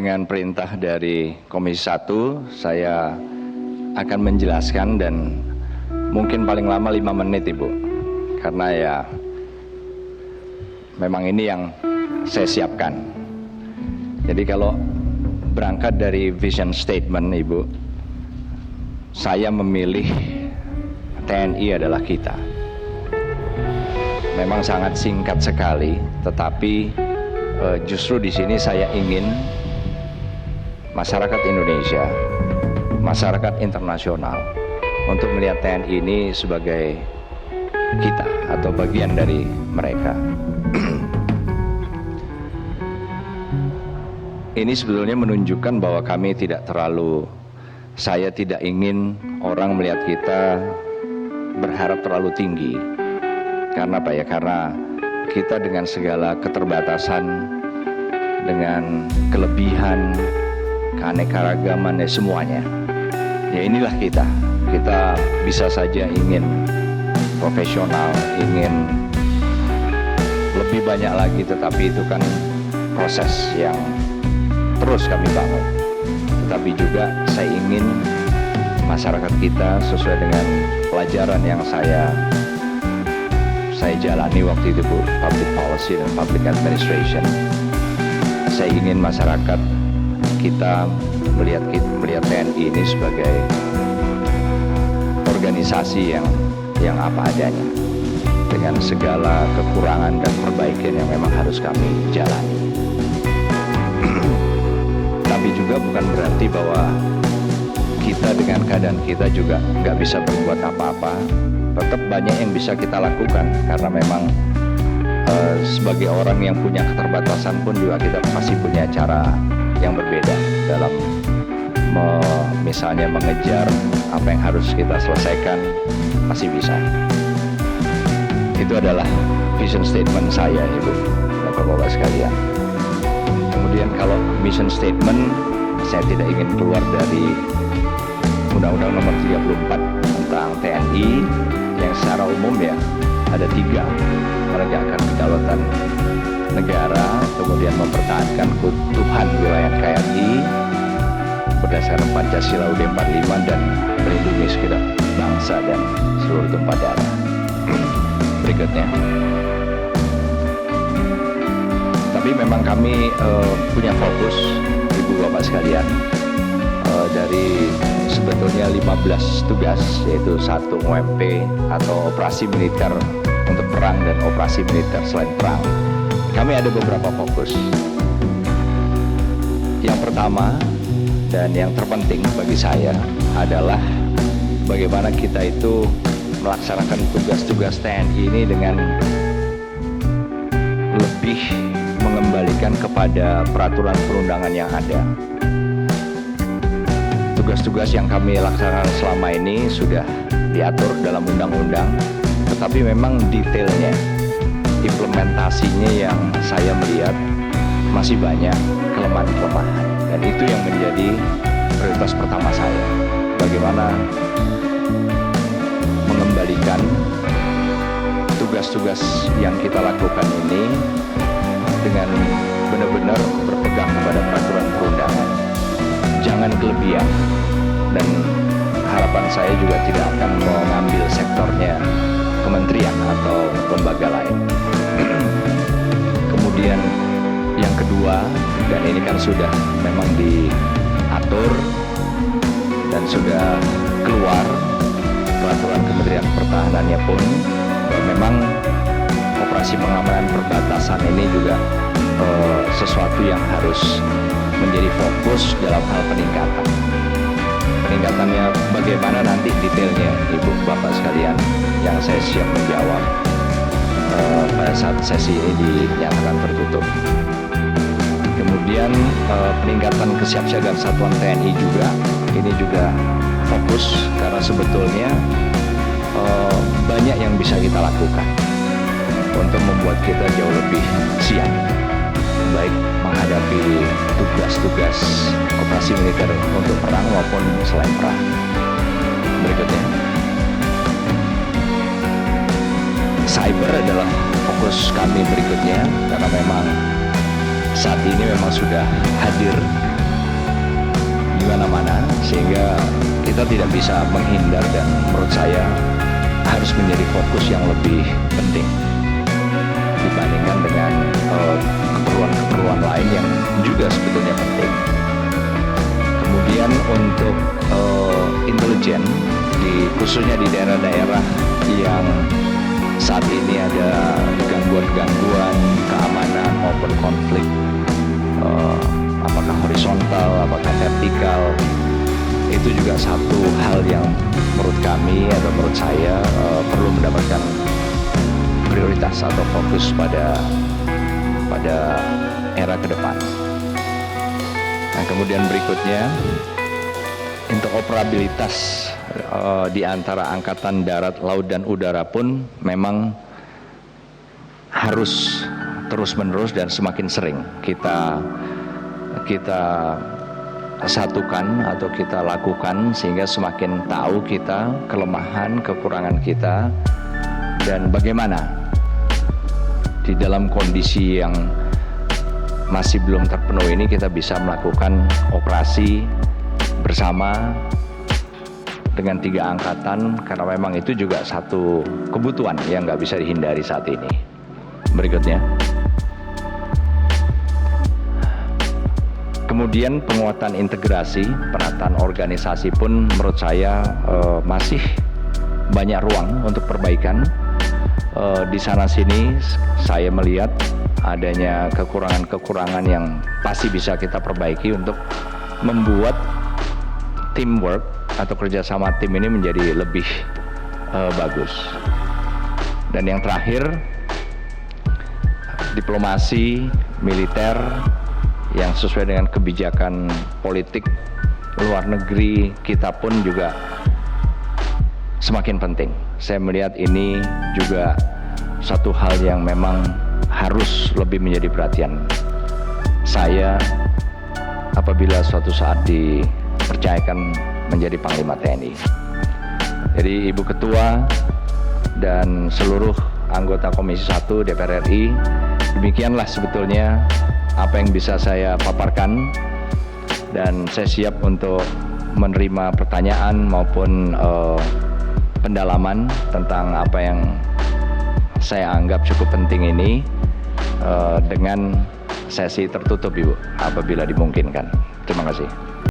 Dengan perintah dari Komisi 1, saya akan menjelaskan dan mungkin paling lama 5 menit, Ibu. Karena ya memang ini yang saya siapkan. Jadi kalau berangkat dari vision statement, Ibu, saya memilih TNI adalah kita. Memang sangat singkat sekali, tetapi justru di sini saya ingin masyarakat Indonesia, masyarakat internasional untuk melihat TNI ini sebagai kita atau bagian dari mereka. Ini sebetulnya menunjukkan bahwa kami tidak terlalu, saya tidak ingin orang melihat kita berharap terlalu tinggi. Karena apa ya? Karena kita dengan segala keterbatasan, dengan kelebihan, keanekaragaman, semuanya, ya inilah kita. Kita bisa saja ingin profesional, ingin lebih banyak lagi, tetapi itu kan proses yang terus kami bangun. Tetapi juga saya ingin masyarakat kita sesuai dengan pelajaran yang saya jalani waktu itu, Bu, public policy dan public administration. Saya ingin masyarakat kita melihat TNI ini sebagai organisasi yang apa adanya, dengan segala kekurangan dan perbaikan yang memang harus kami jalani. Tapi juga bukan berarti bahwa kita dengan keadaan kita juga nggak bisa berbuat apa-apa. Tetap banyak yang bisa kita lakukan, karena memang sebagai orang yang punya keterbatasan pun juga kita pasti punya cara yang berbeda dalam misalnya mengejar apa yang harus kita selesaikan, masih bisa. Itu adalah vision statement saya, Ibu, Bapak-Bapak sekalian. Kemudian kalau mission statement, saya tidak ingin keluar dari Undang-Undang Nomor 34 tentang TNI, yang secara umum ya ada 3: menegakkan kedaulatan negara, kemudian mempertahankan keutuhan wilayah NKRI berdasarkan Pancasila UUD 45, dan melindungi segenap bangsa dan seluruh tumpah darah. Berikutnya, tapi memang kami punya fokus, Ibu Bapak sekalian, dari sebetulnya 15 tugas, yaitu 1 OMP atau operasi militer untuk perang dan operasi militer selain perang. Kami ada beberapa fokus. Yang pertama dan yang terpenting bagi saya adalah bagaimana kita itu melaksanakan tugas-tugas TNI ini dengan lebih mengembalikan kepada peraturan perundangan yang ada. Tugas-tugas yang kami laksanakan selama ini sudah diatur dalam undang-undang, tetapi memang detailnya, implementasinya yang saya melihat masih banyak kelemahan-kelemahan, dan itu yang menjadi prioritas pertama saya. Bagaimana mengembalikan tugas-tugas yang kita lakukan ini dengan benar-benar berpegang kepada peraturan perundangan, jangan kelebihan, dan harapan saya juga tidak akan mengambil sektornya kementerian atau lembaga lain. Kemudian yang kedua, dan ini kan sudah memang diatur dan sudah keluar peraturan Kementerian Pertahanannya pun, bahwa memang operasi pengamanan perbatasan ini juga sesuatu yang harus menjadi fokus dalam hal peningkatan. Peningkatannya bagaimana nanti detailnya, Ibu Bapak sekalian, yang saya siap menjawab pada saat sesi ini dinyatakan tertutup. Kemudian peningkatan kesiapsiagaan satuan TNI juga, ini juga fokus, karena sebetulnya banyak yang bisa kita lakukan untuk membuat kita jauh lebih siap, baik menghadapi tugas-tugas operasi militer untuk perang maupun selain perang. Berikutnya, cyber adalah fokus kami berikutnya, karena memang saat ini memang sudah hadir sehingga kita tidak bisa menghindar, dan menurut saya harus menjadi fokus yang lebih penting dibandingkan dengan keperluan-keperluan lain yang juga sebetulnya penting. Kemudian untuk intelijen, khususnya di daerah-daerah yang saat ini ada gangguan-gangguan keamanan maupun konflik, apakah horizontal, apakah vertikal, itu juga satu hal yang menurut kami atau menurut saya perlu mendapatkan prioritas atau fokus pada era ke depan. Nah, kemudian berikutnya, untuk operabilitas di antara angkatan darat, laut, dan udara pun memang harus terus-menerus dan semakin sering kita satukan atau kita lakukan, sehingga semakin tahu kita kelemahan, kekurangan kita, dan bagaimana di dalam kondisi yang masih belum terpenuhi ini kita bisa melakukan operasi bersama dengan 3 angkatan, karena memang itu juga satu kebutuhan yang nggak bisa dihindari saat ini. Berikutnya, kemudian penguatan integrasi, penataan organisasi pun menurut saya masih banyak ruang untuk perbaikan. Di sana-sini saya melihat adanya kekurangan-kekurangan yang pasti bisa kita perbaiki untuk membuat teamwork atau kerjasama tim ini menjadi lebih bagus. Dan yang terakhir, diplomasi militer yang sesuai dengan kebijakan politik luar negeri kita pun juga semakin penting. Saya melihat ini juga satu hal yang memang harus lebih menjadi perhatian saya apabila suatu saat dipercayakan menjadi Panglima TNI. Jadi Ibu Ketua dan seluruh anggota Komisi 1 DPR RI, demikianlah sebetulnya apa yang bisa saya paparkan, dan saya siap untuk menerima pertanyaan maupun pendalaman tentang apa yang saya anggap cukup penting ini dengan sesi tertutup, Ibu, apabila dimungkinkan. Terima kasih.